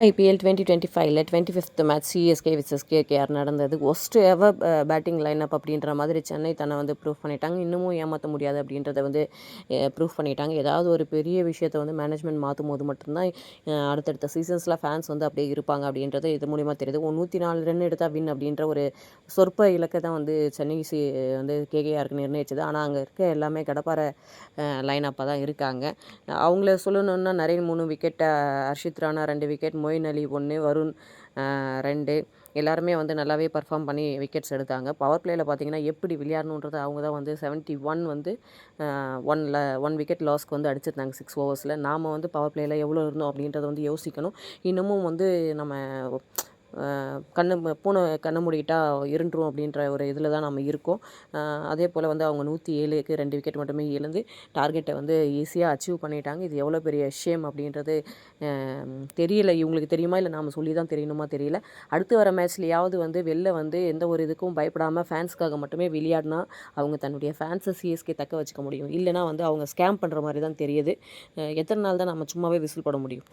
IPL 2025ல 25th match CSK versus KKR நடந்தது. Worst ever batting lineup அப்படின்ற மாதிரி சென்னை தன்னை வந்து ப்ரூவ் பண்ணிட்டாங்க. இன்னமும் ஏமாற்ற முடியாது அப்படின்றத வந்து ப்ரூவ் பண்ணிட்டாங்க. ஏதாவது ஒரு பெரிய விஷயத்தை வந்து மேனேஜ்மெண்ட் மாற்றும் போது மட்டும்தான் அடுத்தடுத்த சீசன்ஸில் ஃபேன்ஸ் வந்து அப்படியே இருப்பாங்க அப்படின்றது இது மூலிமா தெரியுது. 104 ரன் எடுத்தால் வின் அப்படின்ற ஒரு சொற்ப இலக்கை தான் வந்து சென்னை வந்து கேகேஆருக்கு நிர்ணயிச்சது. ஆனால் அங்கே இருக்க எல்லாமே கடப்பார லைனப்பாக தான் இருக்காங்க. அவங்கள சொல்லணுன்னா நரேன் 3 விக்கெட், ஹர்ஷித் ராணா 2 விக்கெட், மொயின் அலி 1, வருண் 2 எல்லாருமே வந்து நல்லாவே பர்ஃபார்ம் பண்ணி விக்கெட்ஸ் எடுத்தாங்க. பவர் பிளேயில் பார்த்தீங்கன்னா எப்படி விளையாடணுன்றது அவங்க தான் வந்து 71 வந்து 1 விக்கெட் லாஸ்க்கு வந்து அடிச்சிருந்தாங்க 6 ஓவர்ஸில். நாம் வந்து பவர் பிளேயில் எவ்வளோ இருந்தோம் அப்படின்றத வந்து யோசிக்கணும். இன்னமும் வந்து நம்ம கண்ணை மூடிக்கிட்டா இருண்டுரும் அப்படின்ற ஒரு இதில் தான் நம்ம இருக்கோம். அதே போல் வந்து அவங்க 107க்கு 2 விக்கெட் மட்டுமே இழந்து டார்கெட்டை வந்து ஈஸியாக அச்சீவ் பண்ணிட்டாங்க. இது எவ்வளோ பெரிய ஷேம் அப்படின்றது தெரியல. இவங்களுக்கு தெரியுமா இல்லை நாம் சொல்லி தான் தெரியணுமா தெரியல. அடுத்து வர மேட்ச்லையாவது வந்து வெளில வந்து எந்த ஒரு இதுக்கும் பயப்படாமல் ஃபேன்ஸ்க்காக மட்டுமே விளையாடினா அவங்க தன்னுடைய ஃபேன்ஸை சிஎஸ்கே தக்க வச்சுக்க முடியும். இல்லைனா வந்து அவங்க ஸ்கேம் பண்ணுற மாதிரி தான் தெரியுது. எத்தனை நாள் தான் நம்ம சும்மாவே விசில் போட முடியும்.